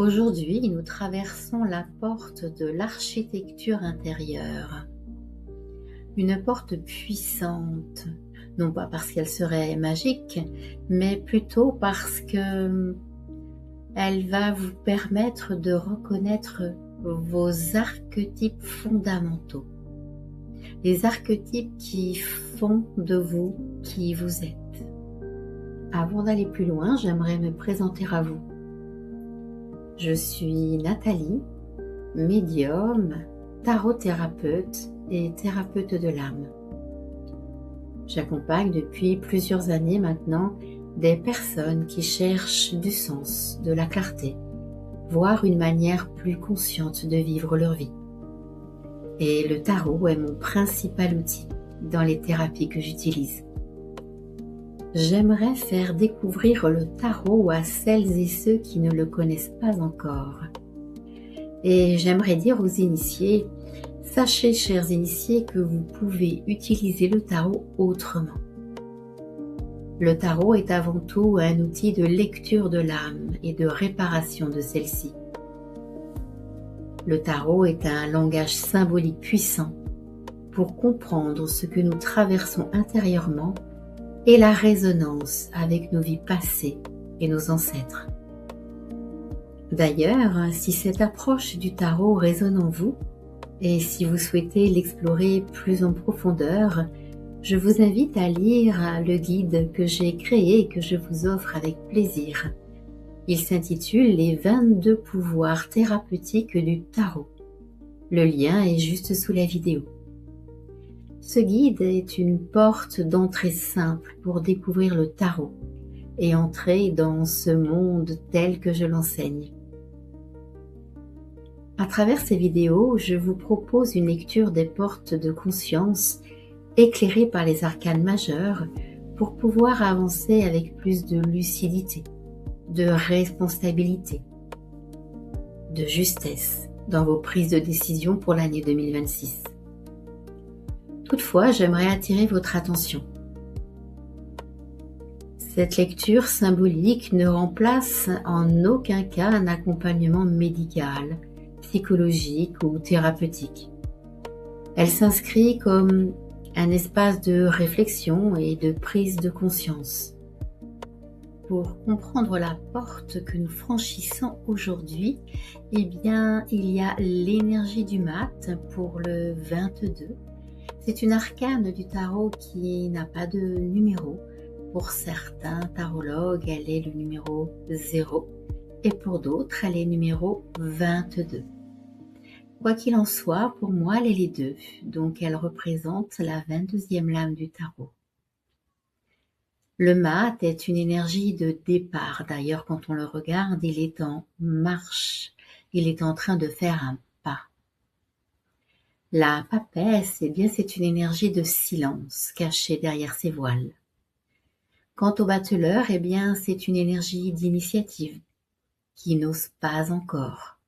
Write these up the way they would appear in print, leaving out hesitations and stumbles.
Aujourd'hui, nous traversons la porte de l'architecture intérieure. Une porte puissante, non pas parce qu'elle serait magique, mais plutôt parce que elle va vous permettre de reconnaître vos archétypes fondamentaux. Les archétypes qui font de vous qui vous êtes. Avant d'aller plus loin, j'aimerais me présenter à vous. Je suis Nathalie, médium, tarot-thérapeute et thérapeute de l'âme. J'accompagne depuis plusieurs années maintenant des personnes qui cherchent du sens, de la clarté, voire une manière plus consciente de vivre leur vie. Et le tarot est mon principal outil dans les thérapies que j'utilise. J'aimerais faire découvrir le tarot à celles et ceux qui ne le connaissent pas encore. Et j'aimerais dire aux initiés, sachez chers initiés que vous pouvez utiliser le tarot autrement. Le tarot est avant tout un outil de lecture de l'âme et de réparation de celle-ci. Le tarot est un langage symbolique puissant pour comprendre ce que nous traversons intérieurement et la résonance avec nos vies passées et nos ancêtres. D'ailleurs, si cette approche du tarot résonne en vous, et si vous souhaitez l'explorer plus en profondeur, je vous invite à lire le guide que j'ai créé et que je vous offre avec plaisir. Il s'intitule « Les 22 pouvoirs thérapeutiques du tarot ». Le lien est juste sous la vidéo. Ce guide est une porte d'entrée simple pour découvrir le tarot et entrer dans ce monde tel que je l'enseigne. À travers ces vidéos, je vous propose une lecture des portes de conscience éclairées par les arcanes majeurs pour pouvoir avancer avec plus de lucidité, de responsabilité, de justesse dans vos prises de décision pour l'année 2026. Toutefois, j'aimerais attirer votre attention. Cette lecture symbolique ne remplace en aucun cas un accompagnement médical, psychologique ou thérapeutique. Elle s'inscrit comme un espace de réflexion et de prise de conscience. Pour comprendre la porte que nous franchissons aujourd'hui, eh bien, il y a l'énergie du mat pour le 22. C'est une arcane du tarot qui n'a pas de numéro. Pour certains tarologues, elle est le numéro 0 et pour d'autres, elle est numéro 22. Quoi qu'il en soit, pour moi, elle est les deux, donc elle représente la 22e lame du tarot. Le mat est une énergie de départ. D'ailleurs, quand on le regarde, il est en marche. Il est en train de faire un pas. La papesse, eh bien, c'est une énergie de silence cachée derrière ses voiles. Quant au battleur, eh bien, c'est une énergie d'initiative qui n'ose pas encore,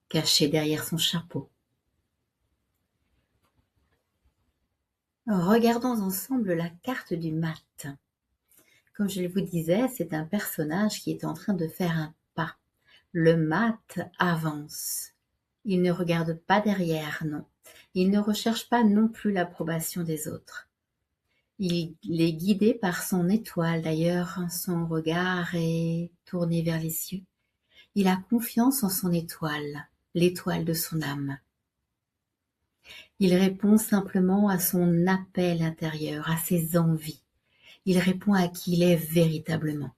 cachée derrière son chapeau. Regardons ensemble la carte du mat. Comme je vous disais, c'est un personnage qui est en train de faire un pas. Le mat avance. Il ne regarde pas derrière, non. Il ne recherche pas non plus l'approbation des autres. Il est guidé par son étoile, d'ailleurs, son regard est tourné vers les cieux. Il a confiance en son étoile, l'étoile de son âme. Il répond simplement à son appel intérieur, à ses envies. Il répond à qui il est véritablement.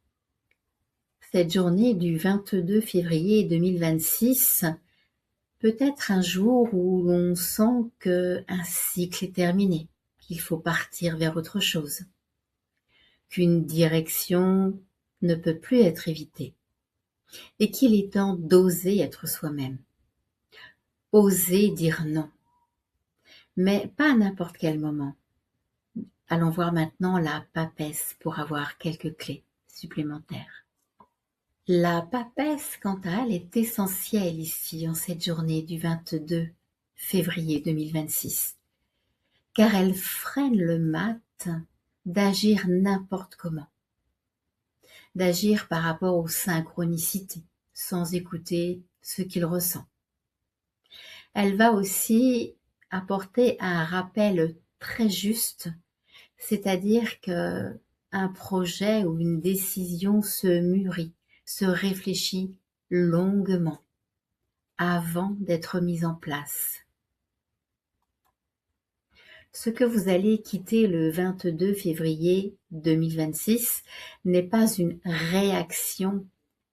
Cette journée du 22 février 2026 peut être un jour où l'on sent qu'un cycle est terminé, qu'il faut partir vers autre chose, qu'une direction ne peut plus être évitée et qu'il est temps d'oser être soi-même, oser dire non, mais pas à n'importe quel moment. Allons voir maintenant la papesse pour avoir quelques clés supplémentaires. La papesse, quant à elle, est essentielle ici en cette journée du 22 février 2026, car elle freine le mat d'agir n'importe comment, d'agir par rapport aux synchronicités, sans écouter ce qu'il ressent. Elle va aussi apporter un rappel très juste, c'est-à-dire que un projet ou une décision se mûrit, se réfléchit longuement avant d'être mise en place. Ce que vous allez quitter le 22 février 2026 n'est pas une réaction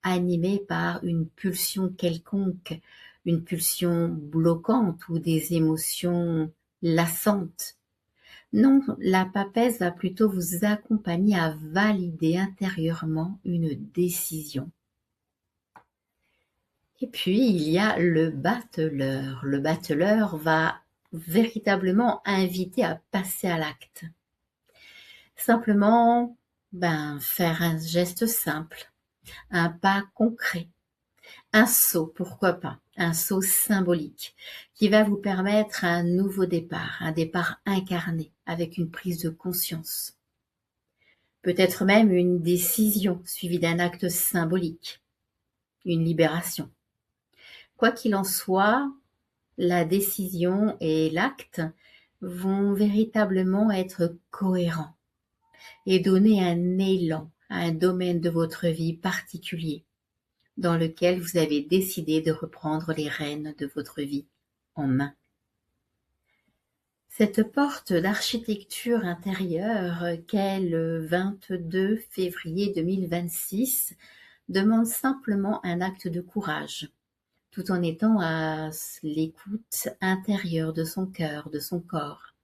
animée par une pulsion quelconque, une pulsion bloquante ou des émotions lassantes. Non, la papesse va plutôt vous accompagner à valider intérieurement une décision. Et puis, il y a le battleur. Le battleur va véritablement inviter à passer à l'acte. Simplement, faire un geste simple, un pas concret, un saut, pourquoi pas, un saut symbolique qui va vous permettre un nouveau départ, un départ incarné avec une prise de conscience. Peut-être même une décision suivie d'un acte symbolique, une libération. Quoi qu'il en soit, la décision et l'acte vont véritablement être cohérents et donner un élan à un domaine de votre vie particulier dans lequel vous avez décidé de reprendre les rênes de votre vie en main. Cette porte d'architecture intérieure qu'est le 22 février 2026 demande simplement un acte de courage, tout en étant à l'écoute intérieure de son cœur, de son corps,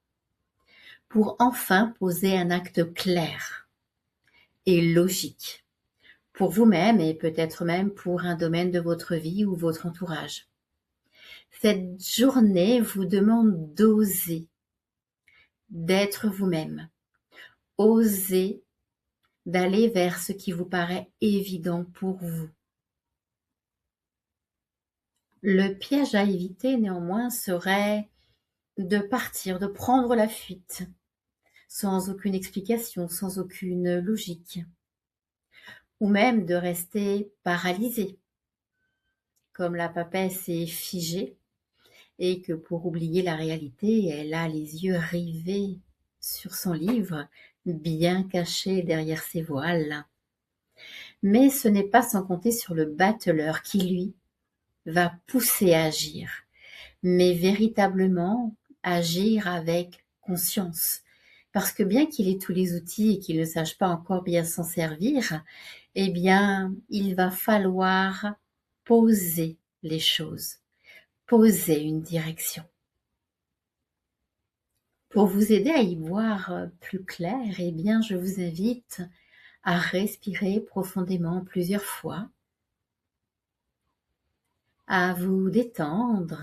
pour enfin poser un acte clair et logique, pour vous-même et peut-être même pour un domaine de votre vie ou votre entourage. Cette journée vous demande d'oser, d'être vous-même, oser d'aller vers ce qui vous paraît évident pour vous. Le piège à éviter néanmoins serait de partir, de prendre la fuite, sans aucune explication, sans aucune logique, ou même de rester paralysé, comme la papesse est figée, et que pour oublier la réalité, elle a les yeux rivés sur son livre, bien caché derrière ses voiles. Mais ce n'est pas sans compter sur le battleur qui, lui, va pousser à agir, mais véritablement agir avec conscience. Parce que bien qu'il ait tous les outils et qu'il ne sache pas encore bien s'en servir, eh bien, il va falloir poser les choses, poser une direction. Pour vous aider à y voir plus clair, eh bien, je vous invite à respirer profondément plusieurs fois, à vous détendre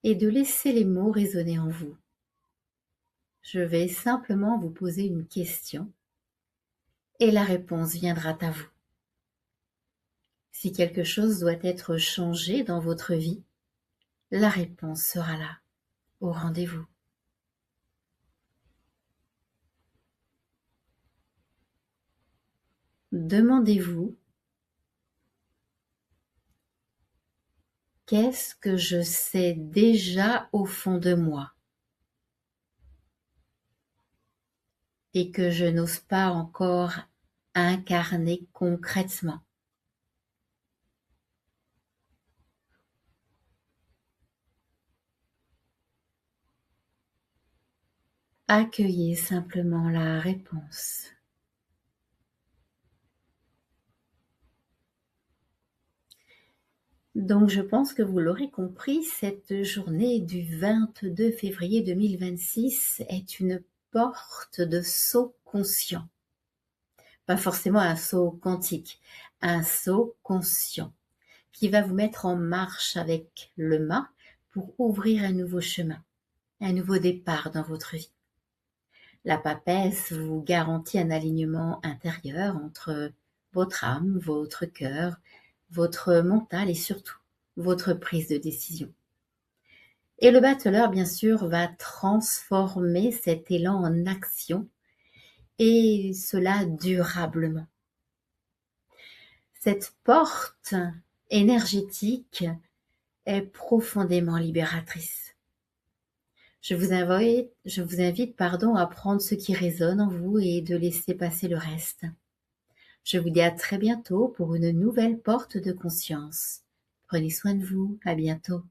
et de laisser les mots résonner en vous. Je vais simplement vous poser une question et la réponse viendra à vous. Si quelque chose doit être changé dans votre vie, la réponse sera là, au rendez-vous. Demandez-vous: qu'est-ce que je sais déjà au fond de moi et que je n'ose pas encore incarner concrètement? Accueillez simplement la réponse. Donc je pense que vous l'aurez compris, cette journée du 22 février 2026 est une porte de saut conscient. Pas forcément un saut quantique, un saut conscient qui va vous mettre en marche avec le mât pour ouvrir un nouveau chemin, un nouveau départ dans votre vie. La papesse vous garantit un alignement intérieur entre votre âme, votre cœur, votre mental et surtout votre prise de décision. Et le battleur, bien sûr, va transformer cet élan en action et cela durablement. Cette porte énergétique est profondément libératrice. Je vous invite à prendre ce qui résonne en vous et de laisser passer le reste. Je vous dis à très bientôt pour une nouvelle porte de conscience. Prenez soin de vous, à bientôt.